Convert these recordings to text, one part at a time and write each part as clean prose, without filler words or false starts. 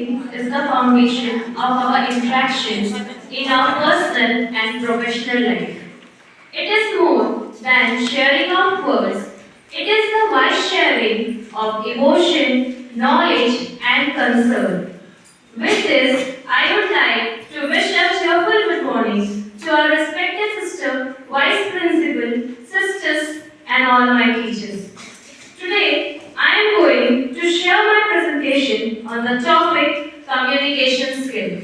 feelings is the foundation of our interactions in our personal and professional life. It is more than sharing of words, it is the wise sharing of emotion, knowledge, and concern. With this, I would like to wish a cheerful good morning to our respected sister, vice principal, sisters, and all my teachers. Today, I am going to share my presentation on the topic communication skill.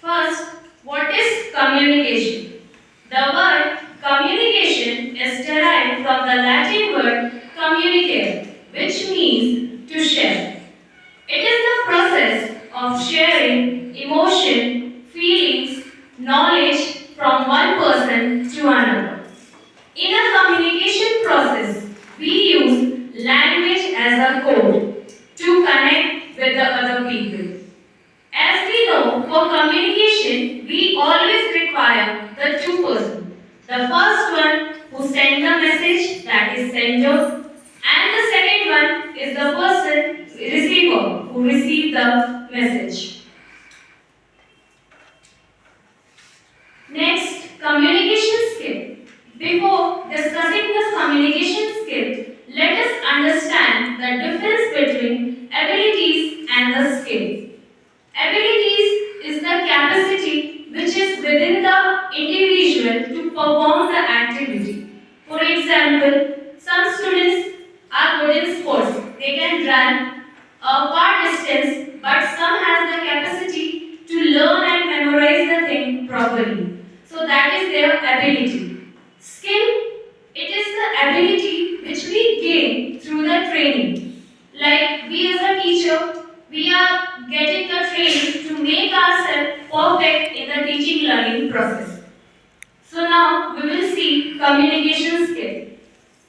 First, what is communication? The word communication is derived from the Latin word communicare, which means to share. It is the process of sharing emotion, feelings, knowledge from one person to another. In a communication process, we use language as a code to connect with the other people. As we know, for communication, we always require the two persons. The first one who sends the message, that is sender, and the second one is the person, receiver, who receives the message. Next, communication skill. Before discussing the communication skill, let us understand the difference between abilities and the skill. Abilities is the capacity which is within the individual to perform the activity. For example, some students are good in sports. They can run a far distance, but some has the capacity to learn and memorize the thing properly. So that is their ability. Skill, it is the ability which we gain through the training. Like we as a teacher, we are getting the training to make ourselves perfect in the teaching learning process. So now we will see communication skill.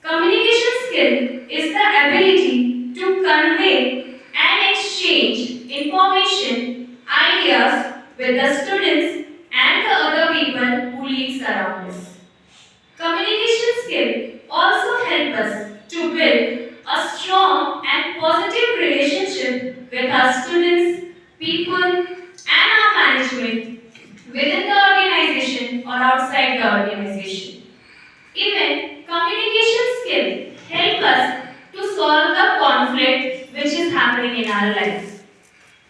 Communication skill is the ability to convey and exchange information, ideas with the students and the other people who live around us. Communication skill also help us to build a strong and positive relationship with our students, people, and our management within the organization or outside the organization. Even communication skill help us to solve the conflict which is happening in our lives.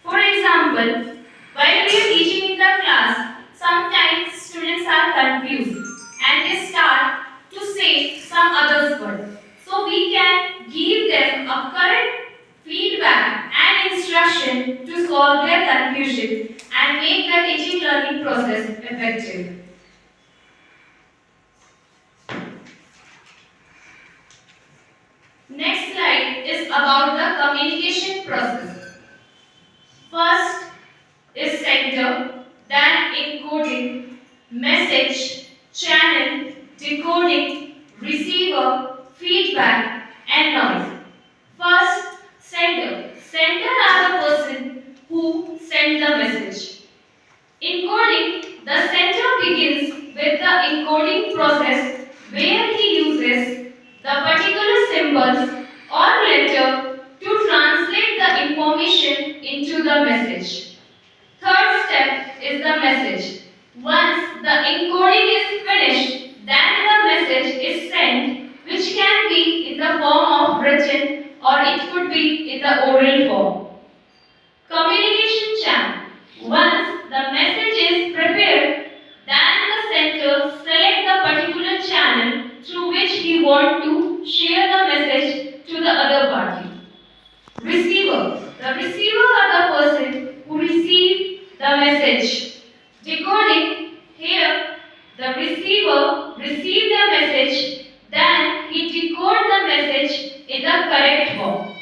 For example, while we are teaching in the class, sometimes students are confused and they start to say some others word. So we can give them a correct feedback and instruction to solve their confusion and make the teaching learning process effective. Next slide is about the communication process. First is sender, then encoding, message, channel, decoding, receiver, feedback, and noise. First, sender. Sender are the person who send the message. Encoding, the sender begins with the encoding process where he uses the particular symbols or letter to translate the information into the message. Third step is the message. Once the encoding is finished, then the message is sent, which can be in the form of written or it could be in the oral form. Communication channel. Once the message is prepared, then the sender select the particular channel through which he want to share the message to the other party. Receiver. The receiver are the person who receive the message. Decoding. Here, the receiver receive the message, then he decode the message in the correct form.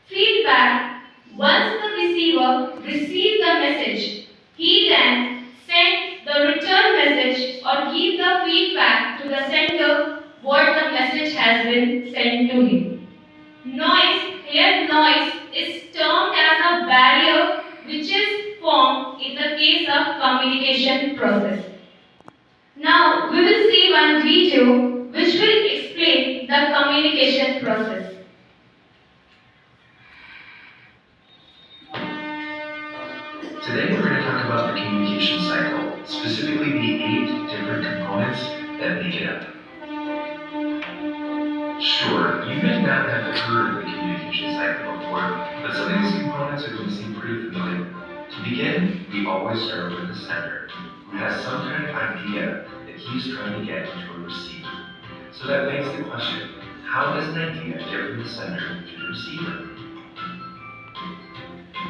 Feedback. Once the receiver receive the message, he then send the return message or give the feedback to the sender what the message has been sent to him. Noise. Here noise is termed as a barrier which is formed in the case of communication process. Now we will see one video which will explain the communication process. Today we're going to talk about the communication cycle, specifically the 8 different components that make it up. Sure, you may not have heard of the communication cycle before, but some of these components are going to seem pretty familiar. To begin, we always start with the sender, who has some kind of idea that he's trying to get into a receiver. So that begs the question, how does an idea get from the sender to the receiver?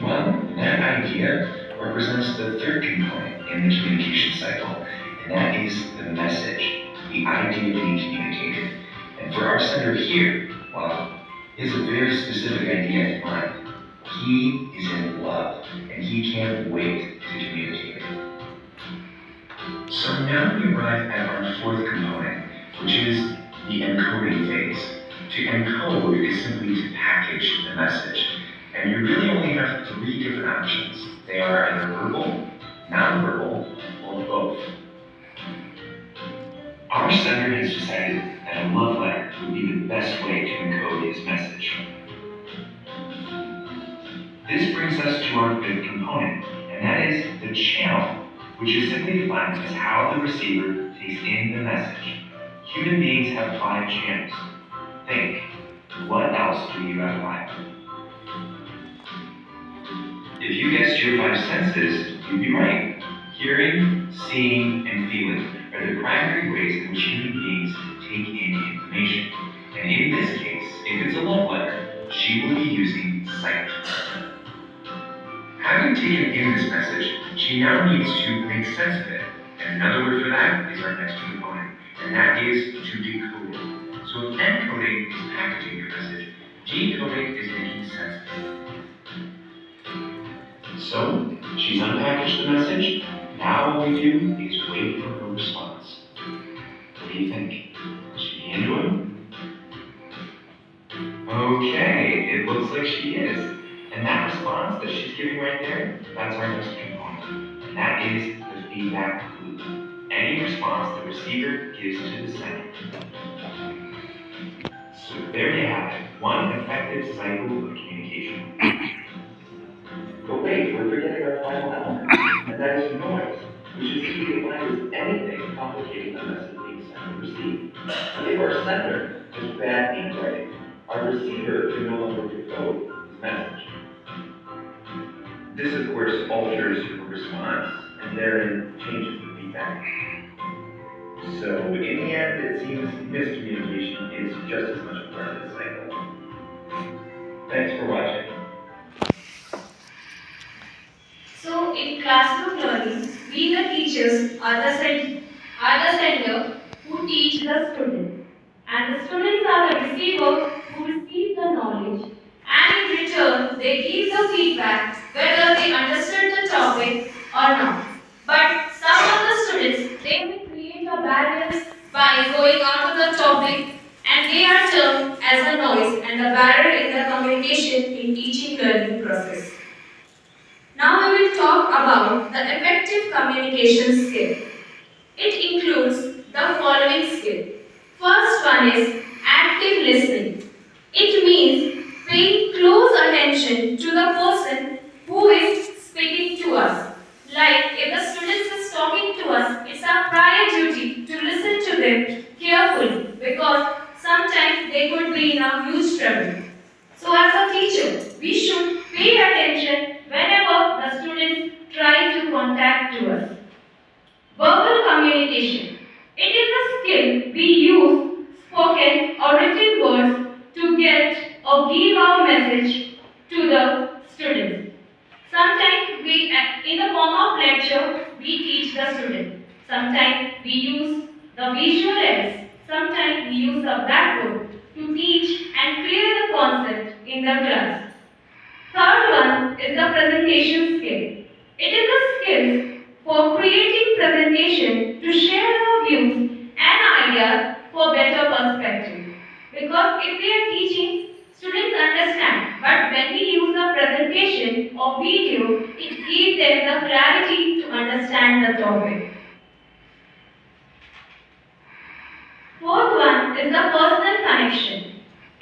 Well, that idea represents the third component in the communication cycle, and that is the message, the idea being communicated. And for our sender here, well, he has a very specific idea in mind. He is in love, and he can't wait to communicate it. So now we arrive at our fourth component, which is the encoding phase. To encode is simply to package the message. And you really only have 3 different options. They are either verbal, nonverbal, or both. Our sender has decided that a love letter would be the best way to encode his message. This brings us to our 5th component, and that is the channel, which is simply defined as how the receiver takes in the message. Human beings have 5 channels. Think, what else do you have 5? If you guessed your 5 senses, you'd be right. Hearing, seeing, and feeling are the primary ways in which human beings take in information. And in this case, if it's a love letter, she will be using sight. Having taken in this message, she now needs to make sense of it. And another word for that is our next component, and that is to decode it. So if encoding is packaging your message, decoding is making sense of it. So, she's unpackaged the message. Now all we do is wait for her response. What do you think? Will she be into it? Okay, it looks like she is. And that response that she's giving right there, that's our next component. And that is the feedback loop. Any response the receiver gives to the sender. So there you have it, one effective cycle of communication. But wait, we're forgetting our final element, and that is noise, which is simply defined as anything complicating the message being sent or received. If our sender has bad handwriting, our receiver can no longer decode his message. This, of course, alters the response, and therein changes the feedback. So, in the end, it seems miscommunication is just as much a part of the cycle. Thanks for watching. So, in classroom learning, we the teachers are the sender who teach the student, and the students are the receiver who receive the knowledge, and in return they give the feedback whether they understood the topic or not. But some of the students, they may create a barrier by going out of the topic, and they are termed as a noise and a barrier in the communication in teaching learning process. Now we will talk about the effective communication skill. It includes the following skill. First one is active listening. It means paying close attention to the person who is speaking to us. Like if the student is talking to us, it's our prior duty to listen to them carefully because sometimes they could be in a huge trouble. So as a teacher, we should pay attention whenever the students try to contact to us. Verbal communication. It is a skill we use spoken or written words to get or give our message to the students. Sometimes in the form of lecture, we teach the student. Sometimes we use the visual aids. Sometimes we use the blackboard to teach and clear the concept in the class. Third one is the presentation skill. It is a skill for creating presentation to share our views and ideas for better perspective. Because if we are teaching, students understand, but when we use a presentation or video, it gives them the clarity to understand the topic. Fourth one is the personal connection.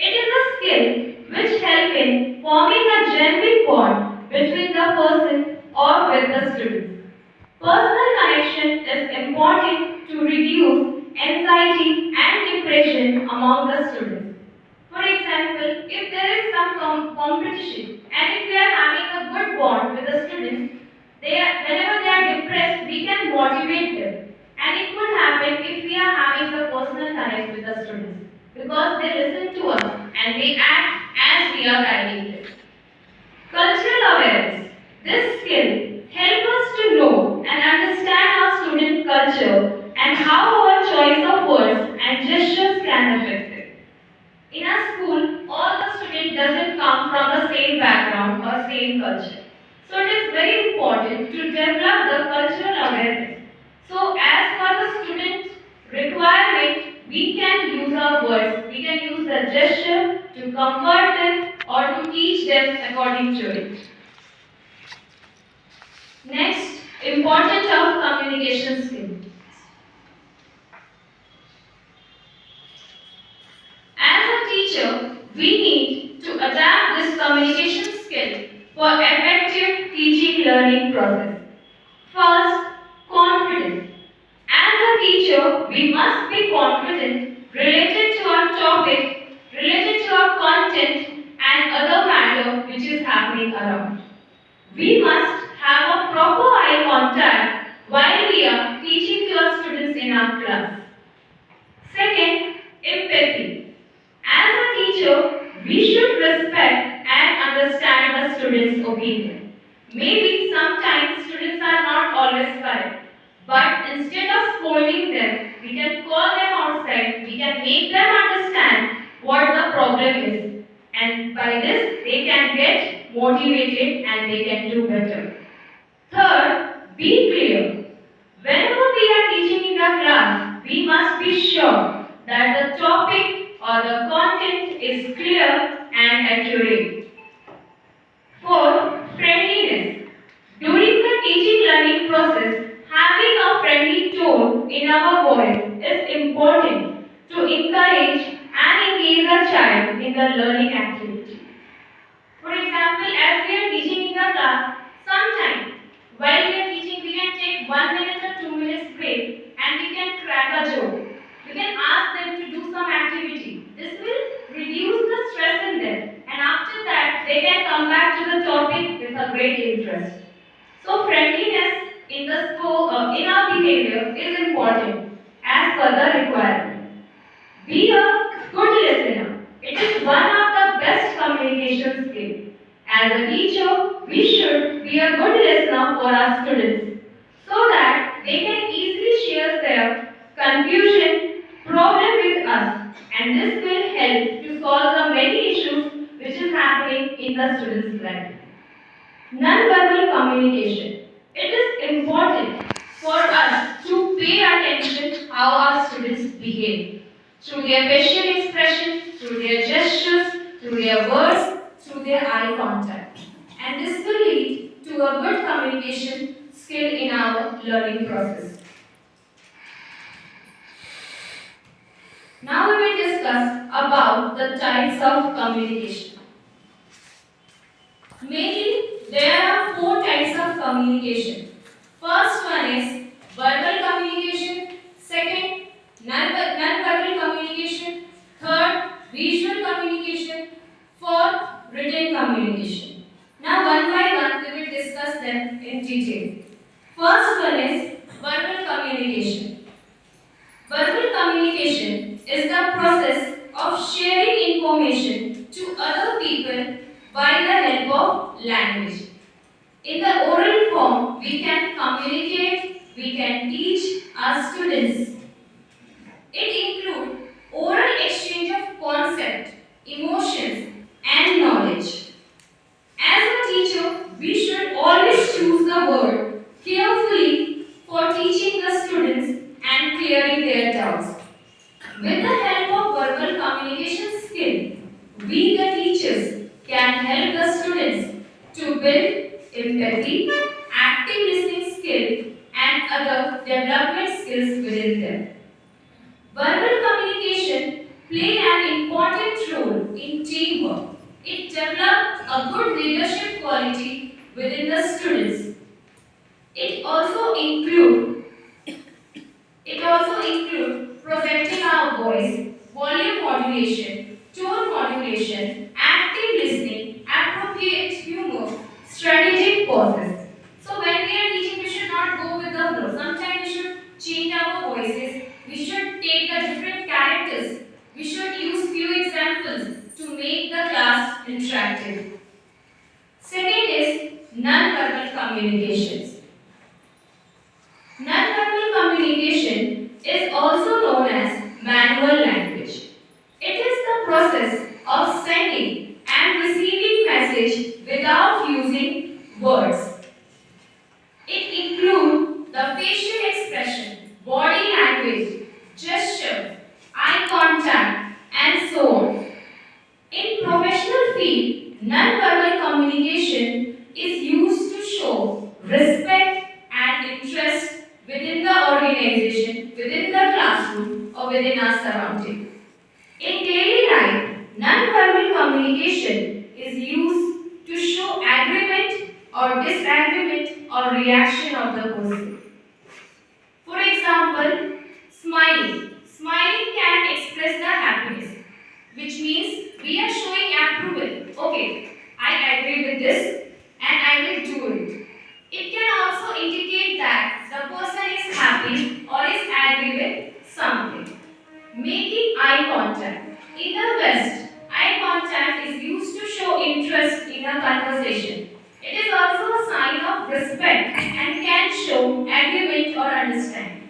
It is a skill which helps in forming a genuine bond between the person or with competition. And if we are having a good bond with the students, whenever they are depressed, we can motivate them. And it could happen if we are having the personal connect with the students because they listen to us and they act as we are guiding them. Cultural awareness. This skill helps us to know and understand our student culture and how our choice of words and gestures can affect it. In a school, all the students doesn't come from the same background or same culture. So it is very important to develop the cultural awareness. So as per the student requirement, we can use our words, we can use the gesture to comfort them or to teach them according to it. Next, importance of communication skill. As a teacher, we need to adapt this communication skill for effective teaching learning process. First, confidence. As a teacher, we must be confident related to our topic, related to our content and other matter which is happening around. We must have a proper eye contact while we are teaching to our students in our class. Second, empathy. As a teacher, we should respect and understand the student's opinion. Maybe sometimes students are not always correct, but instead of scolding them, we can call them outside, we can make them understand what the problem is, and by this they can get motivated and they can do better. Third, be clear. Whenever we are teaching in the class, we must be sure that the topic or the content is clear and accurate. Fourth, friendliness. During the teaching learning process, having a friendly tone in our voice is important to encourage and engage a child in the learning activity. For example, as we are teaching in the class, sometimes while we are teaching, we can take 1 minute or 2 minutes break and we can crack a joke. We can ask them to do some activity. This will reduce the stress in them, and after that, they can come back to the topic with a great interest. So, friendliness in our behavior is important as per the requirement. Be a good listener. It is one of the best communication skills. As a teacher, we should be a good listener for our students so that they can easily share their confusion, problem with us, and this will help to solve the many issues which is happening in the students' life. Non-verbal communication. It is important for us to pay attention how our students behave through their facial expression, through their gestures, through their words, through their eye contact. And this will lead to a good communication skill in our learning process. Now we will discuss about the types of communication. Mainly, there are 4 types of communication. First one is verbal communication, second, non-verbal communication, third, visual communication, fourth, written communication. Now, one by one, we will discuss them in detail. First one is verbal communication. Verbal communication is the process of sharing information to other people by the help of language. In the oral form, we can communicate, we can teach our students. It includes oral exchange of concept, emotions, and knowledge. As a teacher, we should always choose the word carefully for teaching the students and clearing their doubts. With the help of verbal communication skill, we the teachers can help the students to build empathy, active listening skill, and other development skills within them. Verbal communication play an important role in teamwork. It develops a good leadership quality within the students. It also includes projecting our voice, volume modulation, tone modulation, active listening, interactive. Second is non-verbal communications. Non-verbal communication is also known as manual language. It is the process of sending and receiving message without using words. It includes the facial expression, body language, gesture, eye contact, and so on. In professional field, non-verbal communication is used to show respect and interest within the organization, within the classroom, or within our surrounding. In daily life, non-verbal communication is used to show agreement or disagreement or reaction of the person. For example, smiling. Smiling can express the happiness, which means we are showing approval. Okay, I agree with this and I will do it. It can also indicate that the person is happy or is angry with something. Making eye contact. In the West, eye contact is used to show interest in a conversation. It is also a sign of respect and can show agreement or understanding.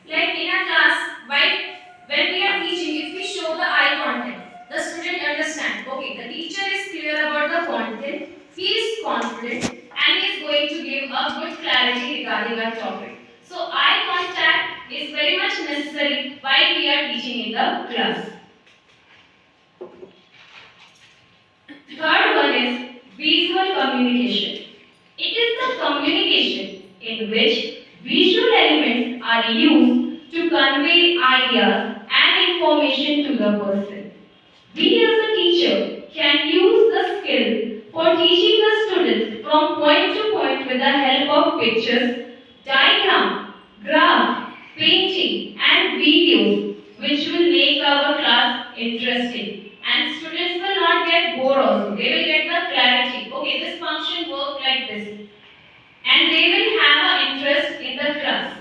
Like in a class, when we are teaching, if we show the eye contact, the student understands, okay, the teacher is clear about the content, he is confident, and he is going to give a good clarity regarding our topic. So eye contact is very much necessary while we are teaching in the class. Third one is visual communication. It is the communication in which visual elements are used to convey ideas and information to the person. We as a teacher can use the skill for teaching the students from point to point with the help of pictures, diagram, graph, painting and videos which will make our class interesting. And students will not get bored also. They will get the clarity. Okay, this function works like this. And they will have an interest in the class.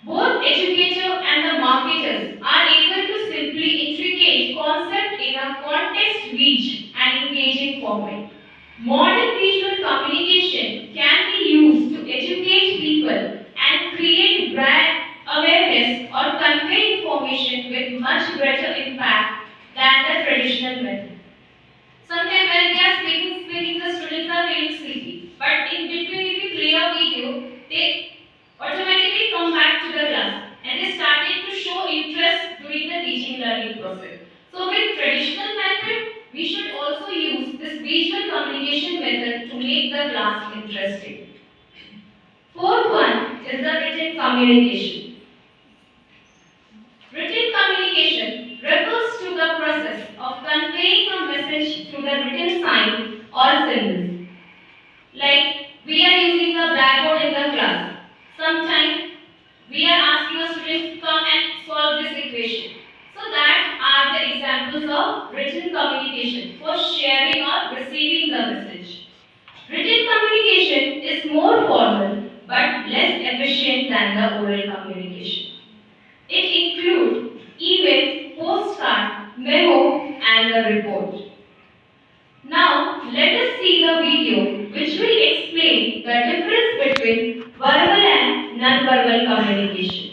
Both educator and the marketers are able to simply integrate concept in a context-rich and engaging format. Modern visual communication can be used to educate people and create brand awareness or convey information with much greater impact than the traditional method. Sometimes when we are speaking, the students are feeling sleepy. But in between, if you play a video, they automatically come back to the class and they started to show interest during the teaching learning process. So with traditional method, we should also use this visual communication method to make the class interesting. Fourth one is the written communication. Written communication refers to the process of conveying a message through the written sign or symbols. Like we are using the blackboard in the class. Sometimes we are asking a student to come and solve this equation. So that are the examples of written communication for sharing or receiving the message. Written communication is more formal but less efficient than the oral communication. It includes email, postcard, memo and the report. Now let us see the video which will explain the difference between verbal and non-verbal communication.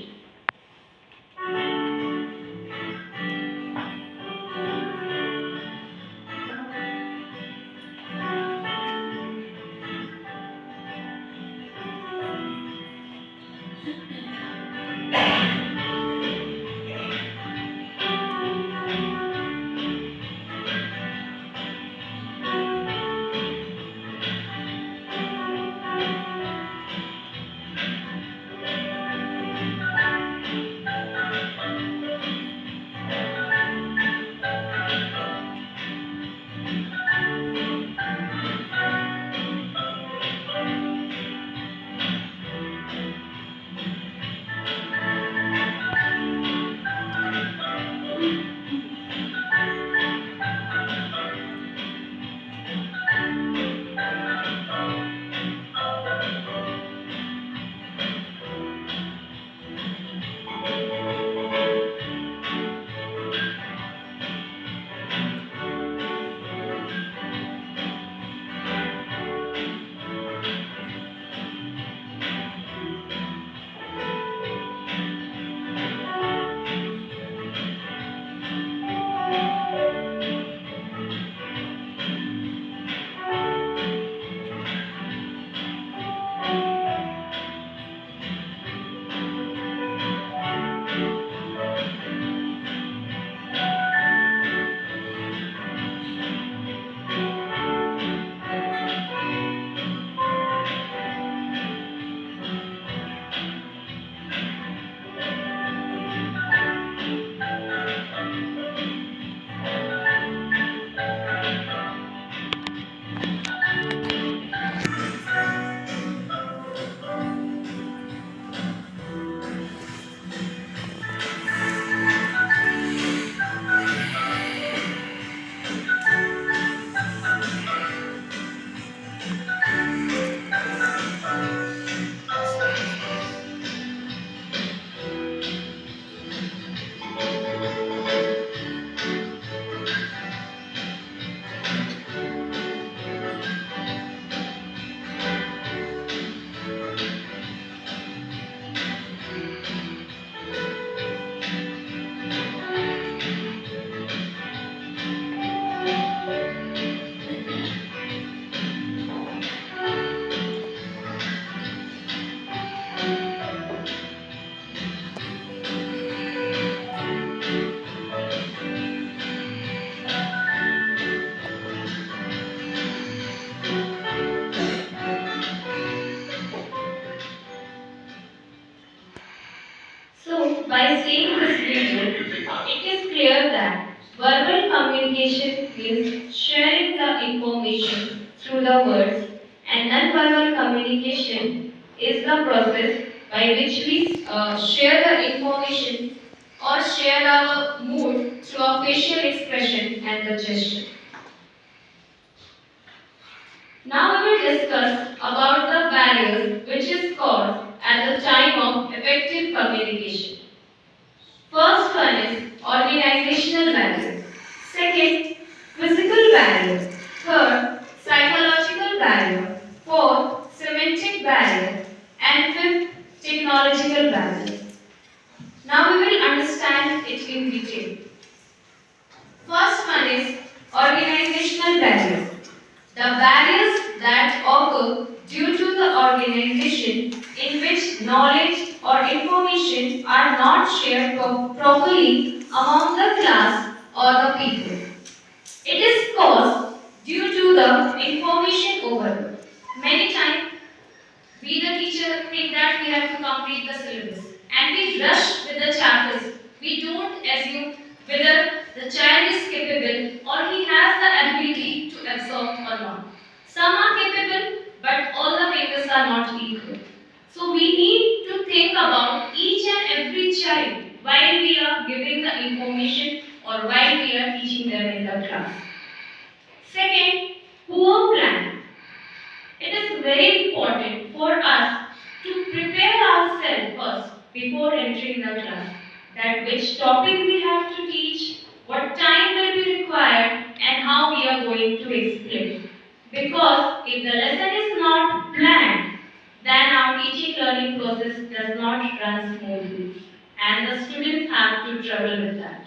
information through the words, and nonverbal communication is the process by which we share the information or share our mood through our facial expression and the gesture. Now we will discuss about the barriers which is caused at the time of effective communication. First one is organizational barrier. Second, physical barrier. Third, psychological barrier. Fourth, semantic barrier. And fifth, technological barrier. Now we will understand it in detail. First one is organizational barrier. The barriers that occur due to the organization in which knowledge or information are not shared properly among the class or the people. It is caused due to the information overload. Many times, we the teacher think that we have to complete the syllabus and we rush with the chapters. We don't assume whether the child is capable or he has the ability to absorb or not. Some are capable, but all the fingers are not equal. So we need to think about each and every child while we are giving the information or while we are teaching them in the class. Second, poor plan. It is very important for us to prepare ourselves first before entering the class. That which topic we have to teach, what time will be required, and how we are going to explain. Because if the lesson is not planned, then our teaching learning process does not run smoothly, and the students have to trouble with that.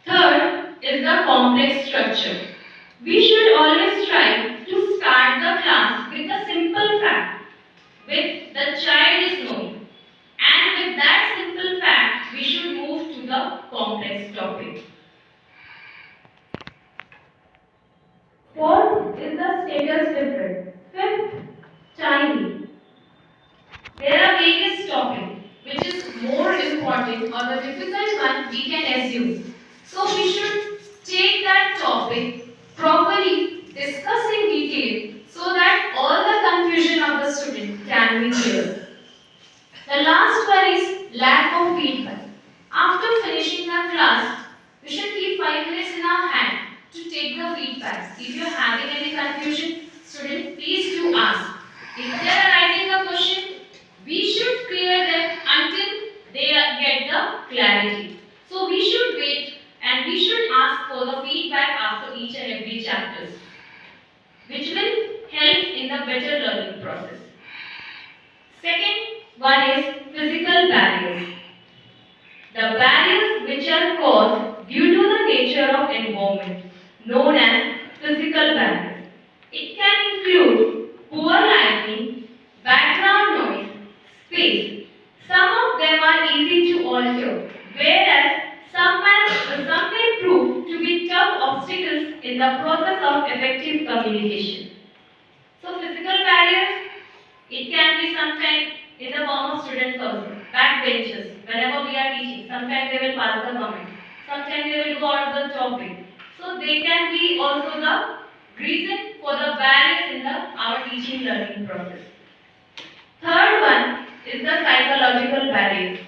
Third is the complex structure. We should always try to start the class with a simple fact, with the child is knowing. And with that simple fact, we should move to the complex topic. Fourth is the status difference. Fifth, timing. There are various topics which is more important or the difficult one we can assume. So we should take that topic properly, discuss in detail so that all the confusion of the student can be cleared. The last one is lack of feedback. After finishing the class, we should keep 5 minutes in our hand to take the feedback. If you are having any confusion, student, please do ask. If they are writing a question, we should clear them until they get the clarity. So we should wait and we should ask for the feedback after each and every chapter, which will help in the better learning process. Second one is physical barriers. The barriers which are caused due to the nature of environment, known as physical barriers. It can include poor lighting, background noise, space. Some of them are easy to alter, whereas some may prove to be tough obstacles in the process of effective communication. So physical barriers, it can be sometimes in the form of students also, backbenchers. Whenever we are teaching, sometimes they will pass the comment, sometimes they will go out of the topic. So they can be also the reason for the barriers in our teaching learning process. Third one is the psychological barriers.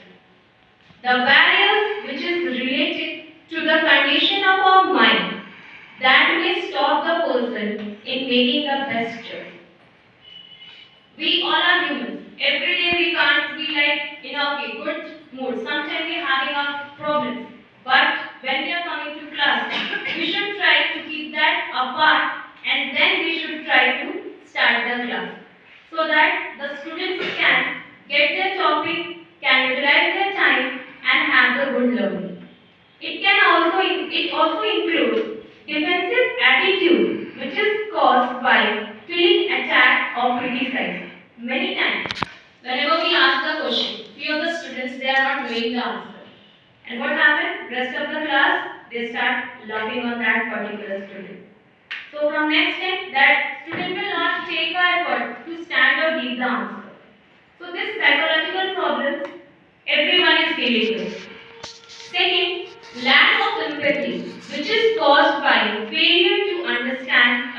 The barriers which is related to the condition of our mind that may stop the person in making the best choice. We all are humans. Every day we can't be like in a good mood. Sometimes we are having a problem. But when we are coming to class, we should try to keep that apart and then we should try to start the class. So that the students can get their topic, can utilize their time and have the good learning. It also includes defensive attitude which is caused by feeling attacked or criticized. Many times, whenever we ask the question, few of the students they are not knowing the answer. And what happens? Rest of the class they start laughing on that particular student. So from next time, that student will not take the effort to stand or give the answer. So this psychological problems everyone is dealing with. Second, lack of empathy, which is caused by failure to understand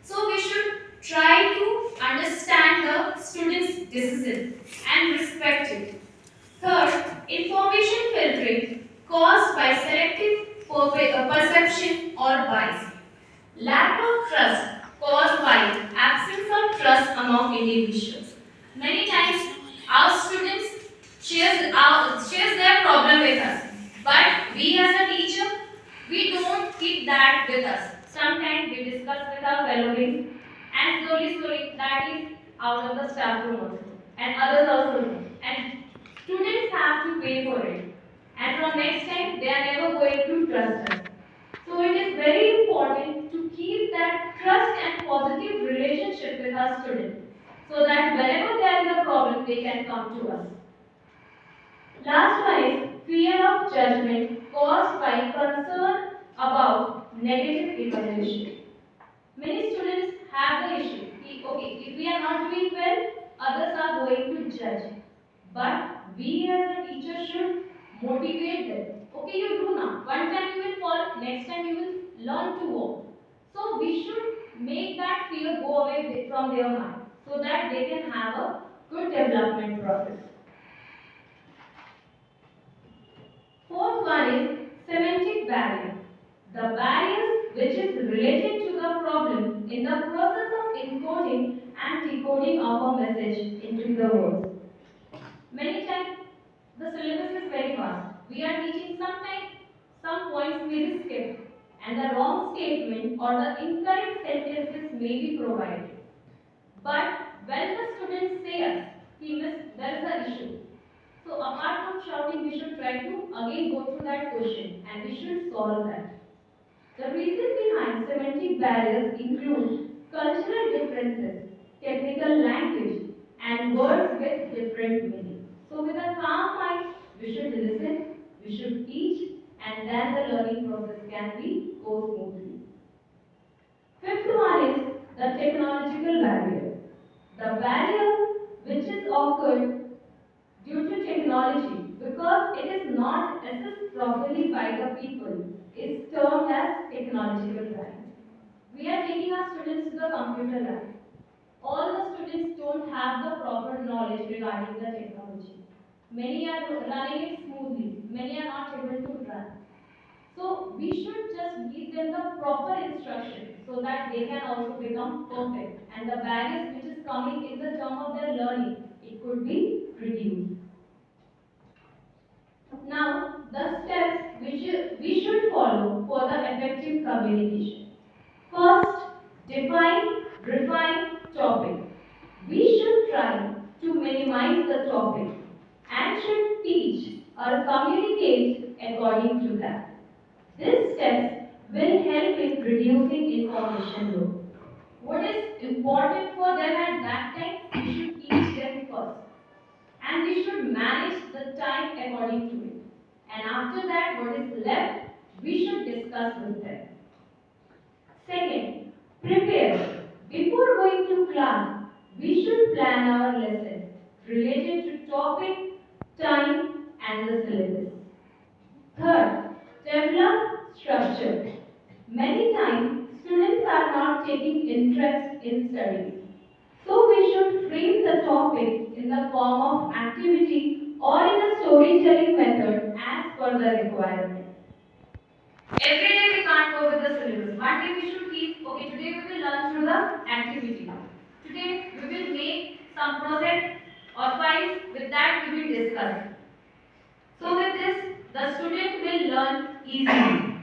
So we should try to understand the student's decision and respect it. Third, information filtering caused by selective perception or bias. Lack of trust caused by absence of trust among individuals. Many times, our students shares their problem with us, but we as a teacher, we don't keep that with us. Sometimes we discuss with our fellow mates, and slowly, that is out of the staff room also, and others also know. And students have to pay for it, and from next time, they are never going to trust us. So it is very important to keep that trust and positive relationship with our students so that whenever they are in a problem, they can come to us. Last one is fear of judgment caused by concern about negative evaluation. Many students have the issue. Okay, if we are not doing well, others are going to judge. But we as a teacher should motivate them. Okay, you do now. One time you will fall, next time you will learn to walk. So we should make that fear go away from their mind so that they can have a good development process. Fourth one is semantic barrier. The barriers which is related to the problem in the process of encoding and decoding of a message into the words. Many times the syllabus is very fast. We are teaching sometimes some points may be skipped and the wrong statement or the incorrect sentences may be provided. But when the students say us, he missed, there is an issue. So apart from shouting, we should try to again go through that question and we should solve that. The reason behind semantic barriers include cultural differences, technical language, and words with different meanings. So with a calm mind, we should listen, we should teach, and then the learning process can be go smoothly. Fifth one is the technological barrier. The barrier which is occurred due to technology because it is not assessed properly by the people is termed as technological barrier. We are taking our students to the computer lab. All the students don't have the proper knowledge regarding the technology. Many are running it smoothly, many are not able to run. So we should just give them the proper instruction so that they can also become perfect and the barriers which is coming in the term of their learning, it could be reduced. Now, the steps which we should follow for the effective communication. First, define, refine topic. We should try to minimize the topic and should teach or communicate according to that. This step will help in reducing information load. What is important for them at that time, we should teach them first. And we should manage the time according to it. And after that, what is left, we should discuss with them. Second, prepare. Before going to class, we should plan our lesson related to topic, time, and the syllabus. Third, develop structure. Many times, students are not taking interest in studies. So we should frame the topic in the form of activity or in a storytelling method as per the requirement. Every day we can't go with the syllabus. One day we should keep, okay, today we will learn through the activity. Today we will make some project or files, with that we will discuss. So with this, the student will learn easily.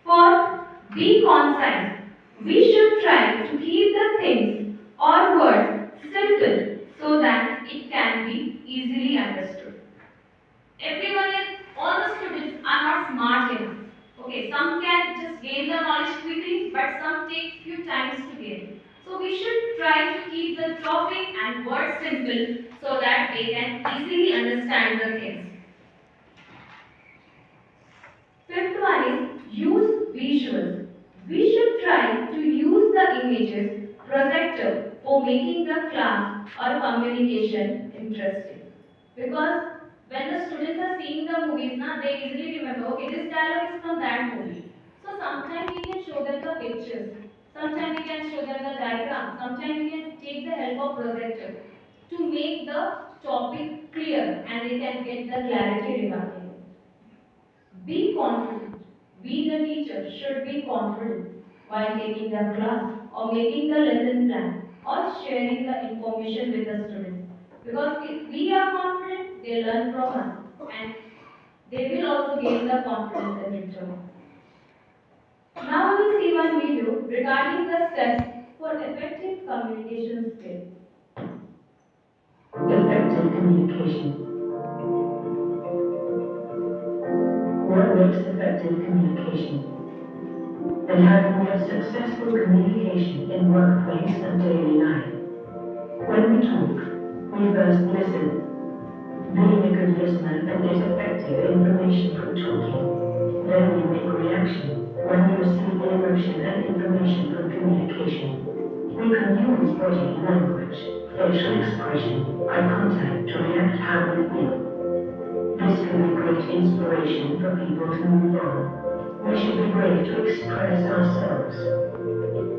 Fourth, be concise. We should try to keep the things or words simple so that it can be easily understood. Everyone is, all the students are not smart enough. Okay, some can just gain the knowledge quickly, but some take few times to gain. So we should try to keep the topic and words simple so that they can easily understand the things. Fifth one is use visuals. We should try to use the images, projector for making the class or communication interesting. Because when the students are seeing the movies, now they easily remember, okay, this dialogue is from that movie. So sometimes we can show them the pictures Sometimes we can show them the diagram. Sometimes we can take the help of projector to make the topic clear and they can get the clarity regarding it. Be confident. We, the teacher, should be confident while taking the class or making the lesson plan or sharing the information with the students. Because if we are confident, they learn from us and they will also gain the confidence in return. Now we will see one video regarding the steps for effective communication skills. Effective communication. What makes effective communication? And how do we have successful communication in workplace and daily life? When we talk, we first listen. Being a good listener and get effective information from talking. Then we make reaction when we receive emotion and information from communication. We can use body language, facial expression, eye contact to react how we feel. This can be great inspiration for people to move on. We should be brave to express ourselves.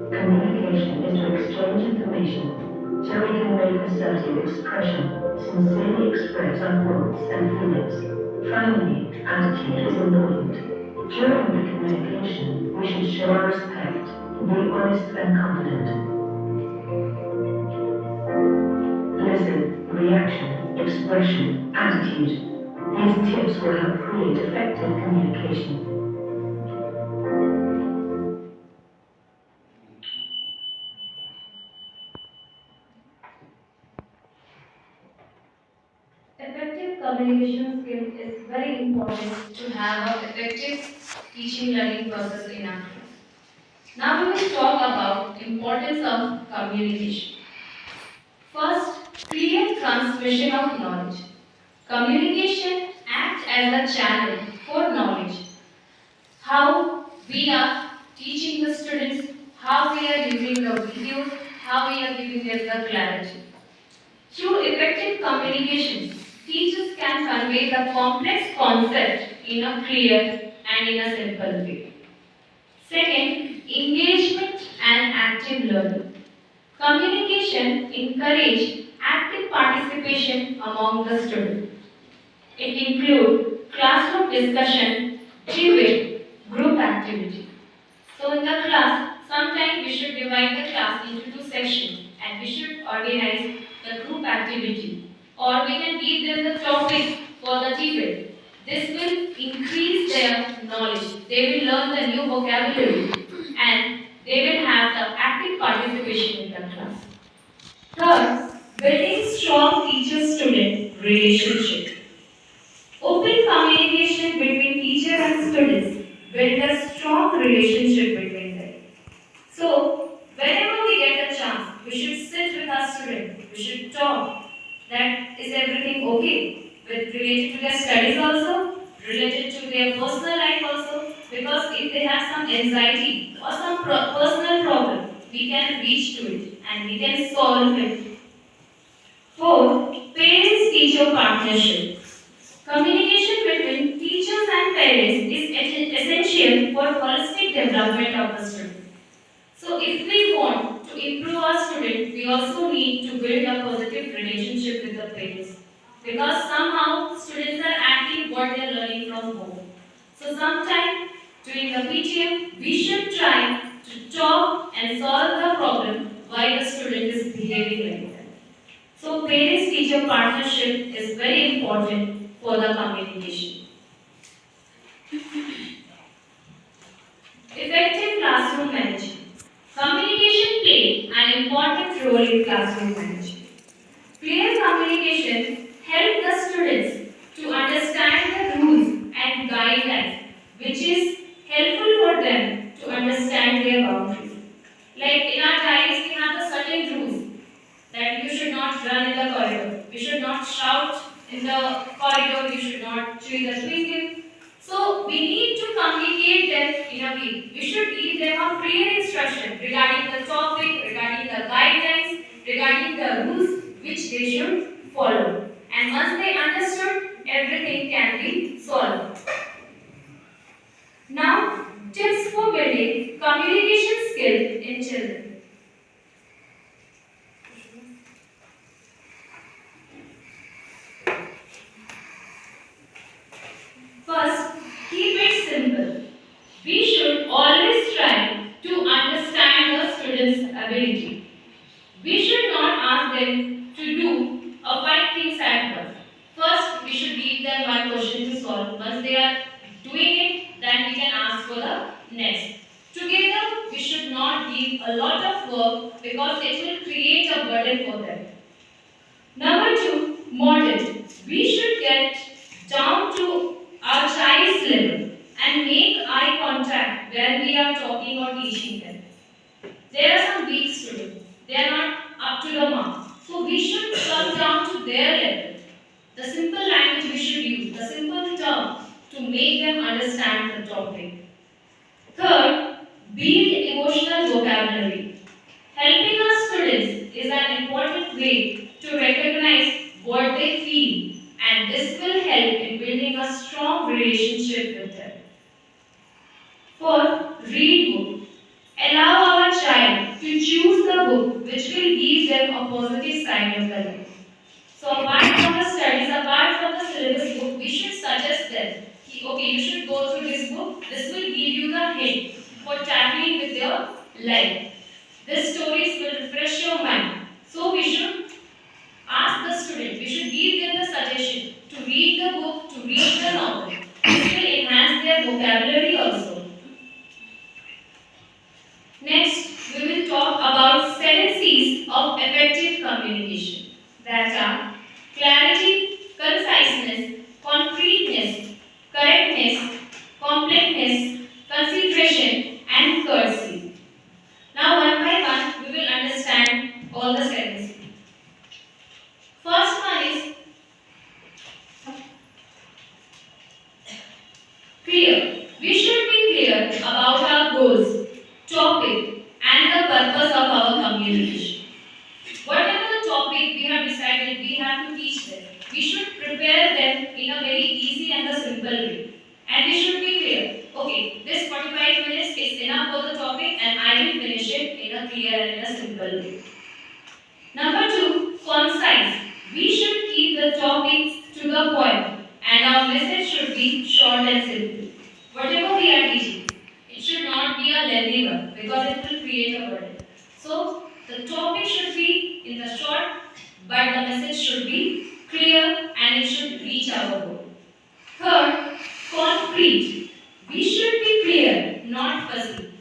Communication is to exchange information so we can make assertive expression, sincerely express our thoughts and feelings. Finally, attitude is important. During the communication, we should show our respect, be honest and confident. Listen, reaction, expression, attitude. These tips will help create effective communication. Effective communication skill is very important to have an effective teaching learning process in our class. Now we will talk about importance of communication. First, clear transmission of knowledge. Communication acts as a channel for knowledge. How we are teaching the students, how we are using the videos, how we are giving them the clarity. Through effective communication, teachers can convey the complex concept in a clear and in a simple way. Second, engagement and active learning. Communication encourages active participation among the students. It includes classroom discussion, debate, group activity. So in the class, sometimes we should divide the class into two sections and we should organize the group activity or we can give them the topic for the debate. This will increase their knowledge. They will learn the new vocabulary and they will have the active participation in the class. Third, building strong teacher-student relationship. Open communication between teacher and students build a strong relationship between them. So, whenever we get a chance, we should sit with our students. We should talk. That is everything okay? With related to their studies also, related to their personal life also. Because if they have some anxiety or some personal problem, we can reach to it and we can solve it. Fourth, parents-teacher partnership. Communication between teachers and parents is essential for holistic development of the student. So if we want to improve our student, we also need to build a positive relationship with the parents. Because somehow students are acting what they are learning from home. So sometime during the PTM, we should try to talk and solve the problem why the student is behaving like that. So parents-teacher partnership is very important for the communication. Effective classroom management. Communication plays an important role in classroom management. Clear communication helps the students to understand the rules and guidelines, which is helpful for them to understand their boundaries. Like in our diaries, we have the certain rules that you should not run in the corridor, we should not shout in the corridor, you should not chew the twinkle. So we need to communicate them in a way. We should give them a clear instruction regarding the topic, regarding the guidelines, regarding the rules which they should follow. And once they understood, everything can be solved. Now, tips for building communication skills in students' ability. We should not ask them to do or five things at once. First, we should give them one question to solve. Once they are doing it, then we can ask for the next. Together, we should not give a lot of work because it will create a burden for them. Number two, model. We should get down to our child's level and make eye contact when we are talking or teaching them. There are some weak students. They are not up to the mark. So we should come down to their level. The simple language we should use, the simple term to make them understand the topic. Third, build emotional vocabulary. Helping our students is an important way to recognize what they feel, and this will help in building a strong relationship with them. Fourth, read book. Allow our child to choose the book which will give them a positive side of the life. So apart from the studies, apart from the syllabus book, we should suggest them, okay, you should go through this book. This will give you the hint for tackling with your life. These stories will refresh your mind. So we should ask the student, we should give them the suggestion to read the book, to read the novel. This will enhance their vocabulary also. Next, we will talk about 7 C's of effective communication. That are clarity, conciseness, concreteness, correctness, completeness, consideration, and courtesy. Now, one by one, we will understand all the 7 C's. First one is clear. We should be clear about our goals, topic, and the purpose of our communication. Whatever the topic we have decided, we have to teach them. We should prepare them in a very easy and a simple way. And we should be clear. Okay, this 45 minutes is enough for the topic and I will finish it in a clear and in a simple way. Number 2, concise. We should keep the topics to the point and our message should be short and simple. Whatever we are teaching, it should not be a lengthy one because it will create a burden. So, the topic should be in the short, but the message should be clear and it should reach our goal. Third, concrete. We should be clear, not fuzzy.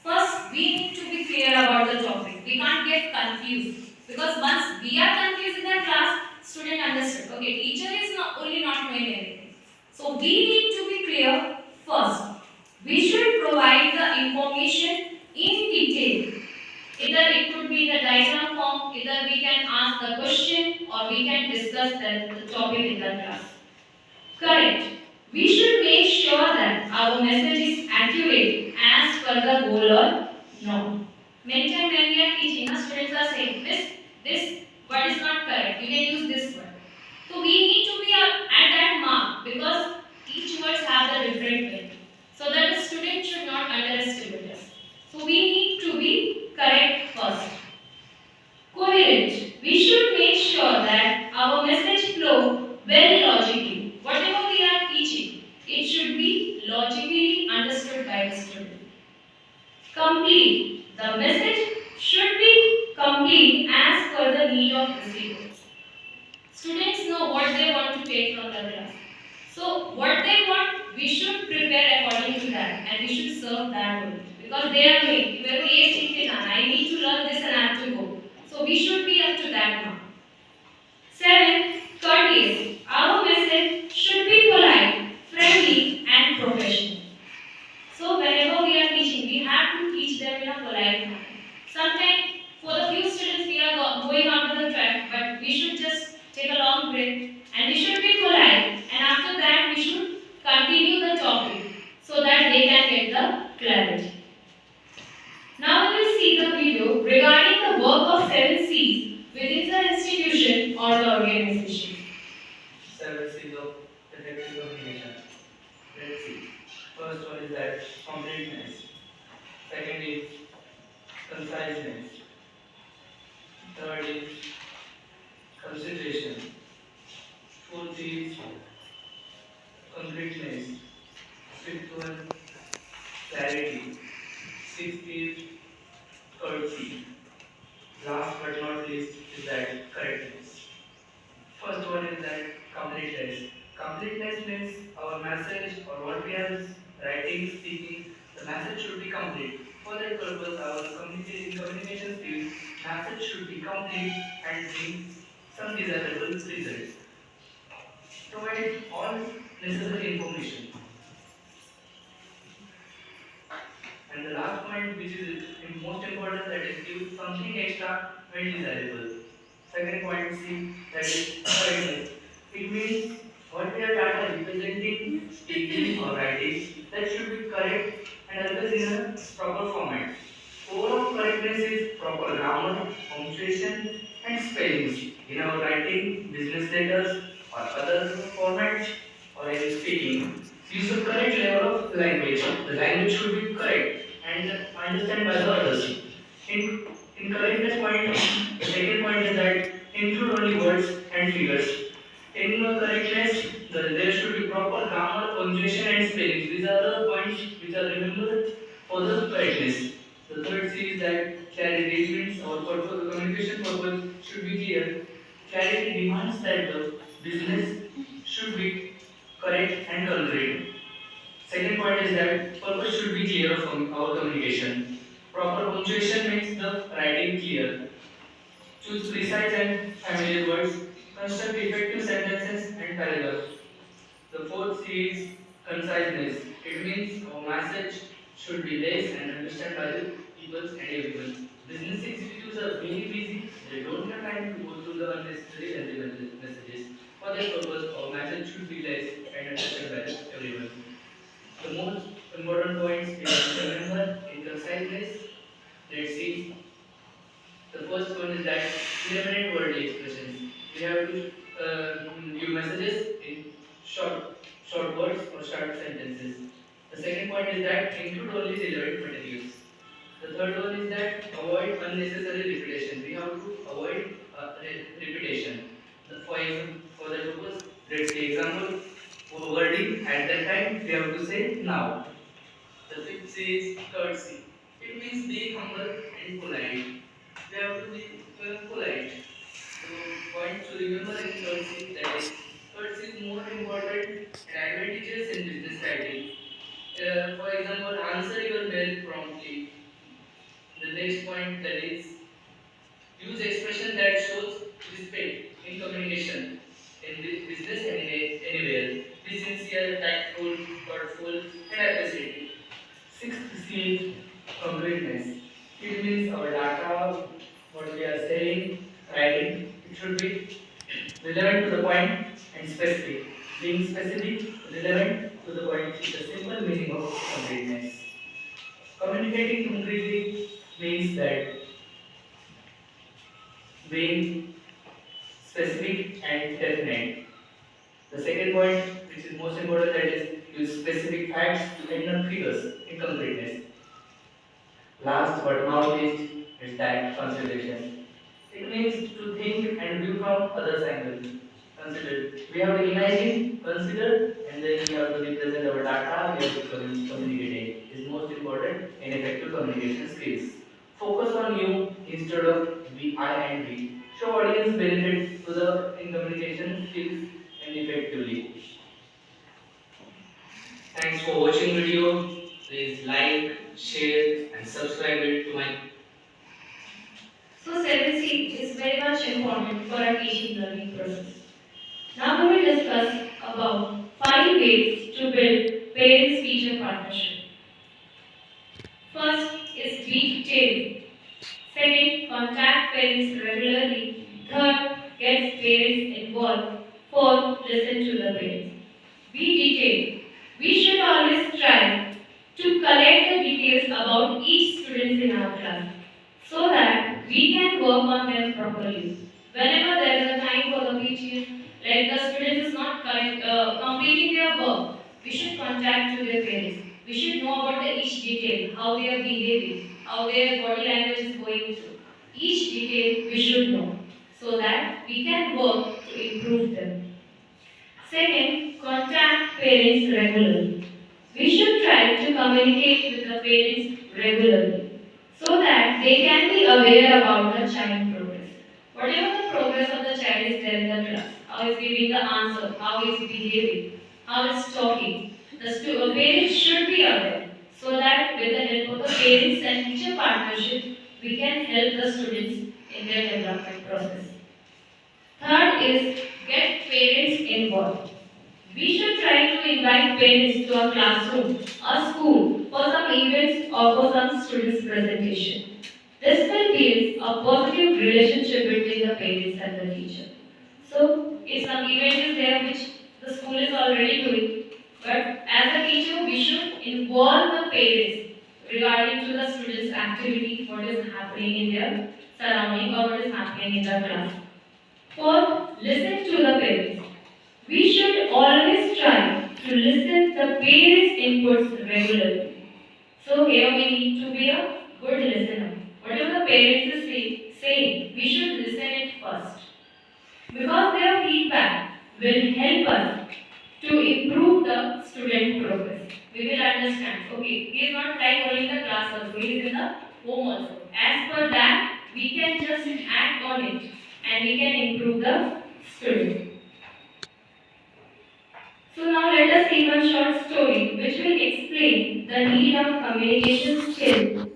First, we need to be clear about the topic. We can't get confused because once we are confused in the class, student understood. Okay, teacher is not knowing anything. So we need to be clear first. We should provide the information in detail. Either it could be in the diagram form, either we can ask the question or we can discuss the topic in the class. Correct. We should make sure that our message is accurate as per the goal or no. Many times when we are teaching, our students are saying this word is not correct. You can use this word. So we need to be at that mark because each words have a different meaning. So that the student should not underestimate us. So we need to be correct first. Coherent. We should make sure that our message flow well logically. Whatever we are teaching, it should be logically understood by the student. Complete. The message should be complete as per the need of the receiver. Students know what they want to take from the class. So what they want, we should prepare according to that and we should serve that only. Because they are doing, I need to learn this and I have to go. So we should be up to that mark. 7. Courteous. Our message should be polite, friendly and professional. So whenever we are teaching, we have to teach them in a polite manner. Sometimes for the few students we are going out of the track, but we should just take a long breath and we should be polite and after that we should continue the topic so that they can get the clarity. Now we will see the video regarding the work of 7 C's within the institution or the organization. 7 C's of effective communication. Let's see. First one is that completeness. Second is conciseness. Third is consideration. Fourth is completeness. Fifth one, clarity. Sixth is courtesy. C. Last but not least is that correctness. First one is that completeness. Completeness means our message or what we are writing, speaking, the message should be complete. For that purpose, our communication skills, message should be complete and bring some desirable results. Provide all necessary information. And the last point, which is most important, that is give something extra when desirable. Second point, C, that is correctness. It means what we are data representing, speaking or writing, that should be correct and always in a proper format. Overall correctness is proper grammar, punctuation and spellings in our writing, business letters or other formats or in speaking. Use the correct level of language. The language should be correct and understand by the others. In, in correctness point, the second point is that include only words and figures. In correctness, there should be proper grammar, punctuation and spelling. These are the points which are remembered for the correctness. The third C is that clarity. It means our purpose, the communication purpose should be clear. Clarity demands that the business should be correct and concrete. Second point is that purpose should be clear from our communication. Proper punctuation makes the writing clear. Choose precise and familiar words. Construct effective sentences and paragraphs. The fourth C is conciseness. It means our message should be less and understood by the people and everyone. Business executives are very busy. They don't have time to go through the unnecessary and relevant messages. For that purpose, our message should be less and understood by everyone. The most important points we have to remember in conciseness. Let's see. The first one is that eliminate word expressions. We have to give messages in short, short words or short sentences. The second point is that include only relevant materials. The third one is that avoid unnecessary repetition. We have to avoid repetition. For the purpose, let's say example wording at that time we have to say now. The fifth is courtesy. It means being humble and polite. We have to be polite. So, point to remember in courtesy, that is, courtesy is more important and advantages in business writing. For example, answer your mail promptly. The next point, that is, use expression that shows respect in communication, in business and anywhere. Be sincere, tactful, thoughtful, and appreciative. Sixth C is concreteness. It means our data, what we are saying, writing, it should be relevant to the point and specific. Being specific, relevant to the point is the simple meaning of concreteness. Communicating concretely means that being specific and definite. The second point, which is most important, that is use specific facts and not figures in concreteness. Last but not least is that consideration. It means to think and view from others' angle. Consider. We have to imagine, consider, and then we have to represent our data. We have to communicate it. Is most important in effective communication skills. Focus on you instead of we, I, and we. Show audience benefit to the in communication skills and effectively. Thanks for watching video. Please like, share, and subscribe it to my. So, celibacy is very much important for our teaching learning process. Now we will discuss about 5 ways to build parents-teacher partnership. First is be detailed. Second, contact parents regularly. Third, get parents involved. Fourth, listen to the parents. Be detailed. We should always try to collect the details about each student in our class so that we can work on them properly. Whenever there is a time for the PTA, like the student is not completing their work, we should contact to their parents. We should know about the each detail, how they are behaving, how their body language is going through. Each detail we should know so that we can work to improve them. Second, contact parents regularly. We should try to communicate with the parents regularly so that they can be aware about the child progress. Whatever the progress of the child is there in the class, how is giving the answer, how is behaving, how is talking, the parents should be aware so that with the help of the parents and teacher partnership, we can help the students in their development process. Third is get parents involved. We should try to invite parents to a classroom or school for some events or for some students' presentation. This will build a positive relationship between the parents and the teacher. So, if some event is there which the school is already doing, but as a teacher, we should involve the parents regarding to the students' activity, what is happening in their surrounding or what is happening in the class. Fourth, listen to the parents. We should always try to listen the parents' inputs regularly. So here we need to be a good listener. Whatever the parents is saying, we should listen it first. Because their feedback will help us to improve the student progress. We will understand, okay, he is not like only in the class also, he is in the home also. As per that, we can just act on it and we can improve the student. So now let us see one short story which will explain the need of communication skill.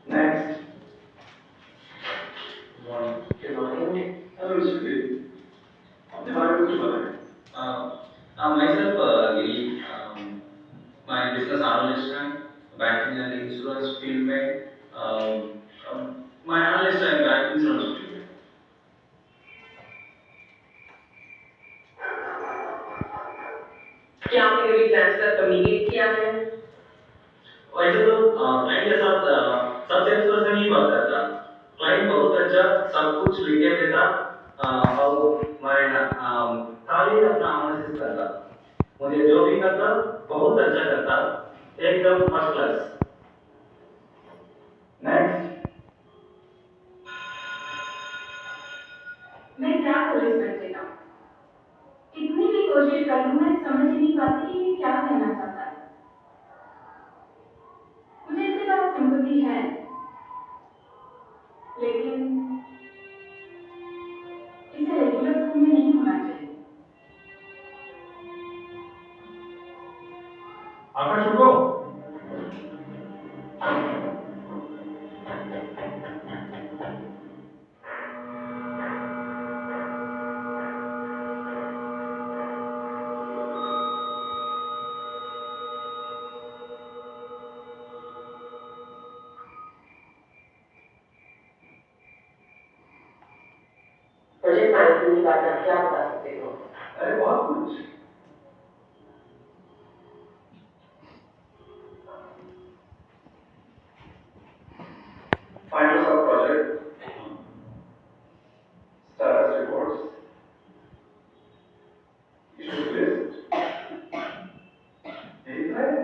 Next. Good morning. Hello, Sudhir. अपने बारे में कुछ बताएं. Myself, Giri, my business analyst and banking and insurance field में, my analyst and bank insurance field में. क्या आपने कभी क्लाइंट से कम्युनिकेट किया है? वैसे तो क्लाइंट के साथ सब सेल्स पर्सन ही बात करता. क्लाइंट बहुत अच्छा सब कुछ लिख के देता और मैं खाली अपना एनालिसिस करता. मुझे जो भी करता बहुत अच्छा करता, एकदम फर्स्ट क्लास. नेक्स्ट. मैं क्या करूँ इस बच्चे का? कितनी भी कोशिश कर लूँ, मैं समझ ही नहीं पाती कि ये क्या कहना चाहता है. मुझे इसके साथ सिंपैथी है, लेकिन इसे रेगुलर स्कूल में नहीं होना चाहिए. आकाश रुको. प्रोजेक्ट मैनेजमेंट के बारे में आप क्या बता सकते हो? अरे बहुत कुछ. Microsoft project, status reports, issue list, design.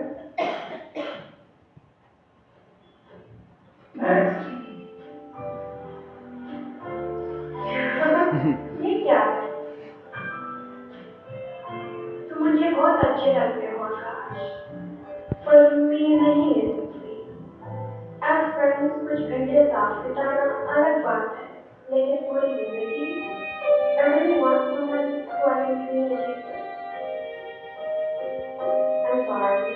Next. ये क्या है? तुम मुझे बहुत अच्छे लगते हो आकाश, पर मैं नहीं ले सकती. एज फ्रेंड्स कुछ घंटे साथ बिताना अलग बात है, लेकिन पूरी जिंदगी I really want someone who I can communicate with. I'm sorry.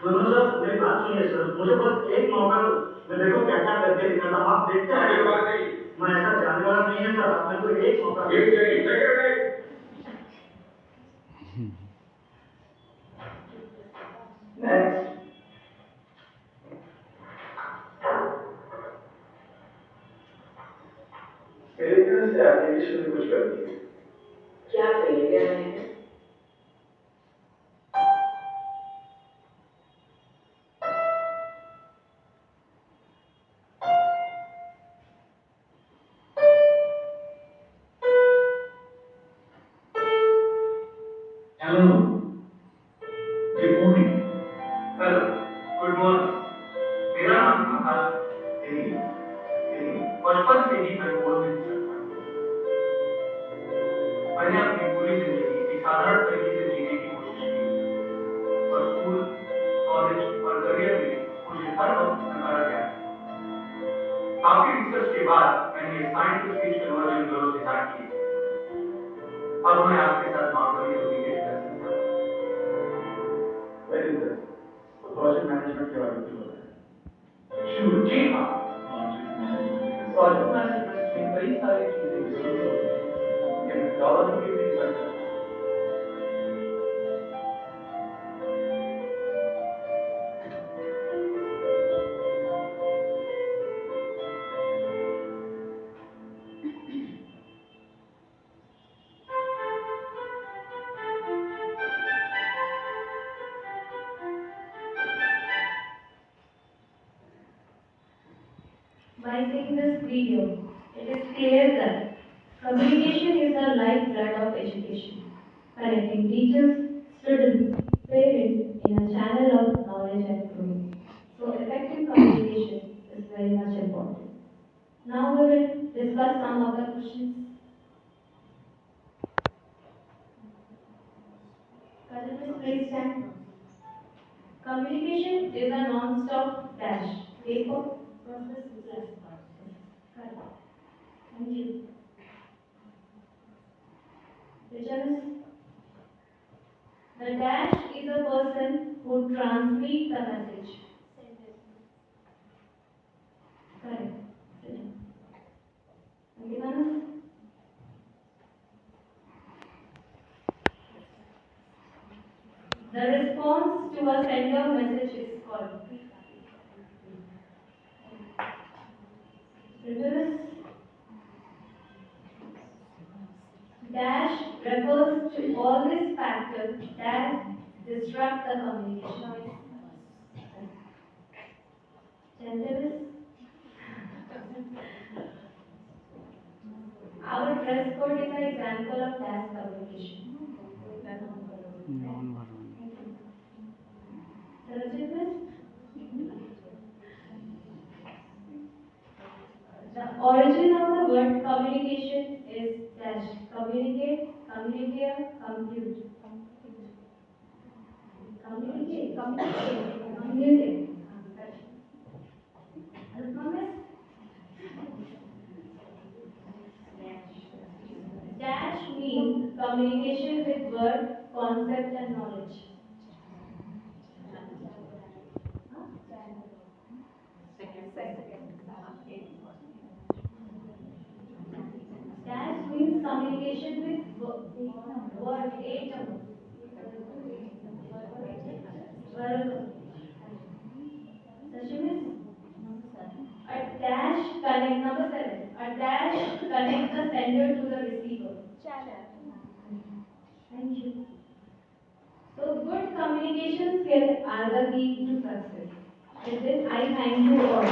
दोनों सर मेरी बात सुनिए सर, मुझे बस एक मौका दो. मैं देखो क्या क्या करके दिखाता. आप देखते हैं. बात नहीं. मैं ऐसा जाने वाला नहीं है सर. आप मेरे को एक मौका दो. नेक्स्ट. मेरे ख्याल से एप्लीकेशन में कुछ गलती है. क्या फेल गया है? afternoon. Good morning. Hello good morning मेरा नाम आकाश है Hey, hey. बचपन से ही मैं बोल नहीं सकता मैंने अपनी पूरी जिंदगी एक साधारण तरीके से जीने की कोशिश की और स्कूल कॉलेज और करियर में मुझे हर वक्त नकारा गया काफी रिसर्च के बाद मैंने science to speech conversion gloves design किए अब मैं आपके साथ नॉर्मली कम्युनिकेट कर सकता हूँ Very good. तो प्रोजेक्ट मैनेजमेंट के बारे में क्यों बताएं? शुरू जी हाँ प्रोजेक्ट प्रोजेक्ट मैनेजमेंट में कई सारी चीजें की जरूरत होती है उनके मेथोडोलॉजी भी डिफर करता है By seeing this video, it is clear that communication is the lifeblood of education, connecting teachers, students, parents in a channel of knowledge and growth. So effective communication is very much important. Now we will discuss some of the questions. Could please stand? Communication is a non-stop dash. Therefore, process is less. Correct. Thank you. Visuals. The dash is a person who transmits the message. Correct. Okay, Manas? The response to a sender message is called. Visuals. Dash refers to all these factors that disrupt the communication. Gentleness. Our dress code is an example of dash communication. Sarojit, the origin of the word communication is dash. Communicate, communicate, compute. Communicate, communicate. Alphabet? Dash means communication with word, concept and knowledge. Dash means communication with word, eight verb. Sashimi? A dash connect, number 7. A dash connects the sender to the receiver. Thank you. So good communication skills are the key to success. With this, I thank you all.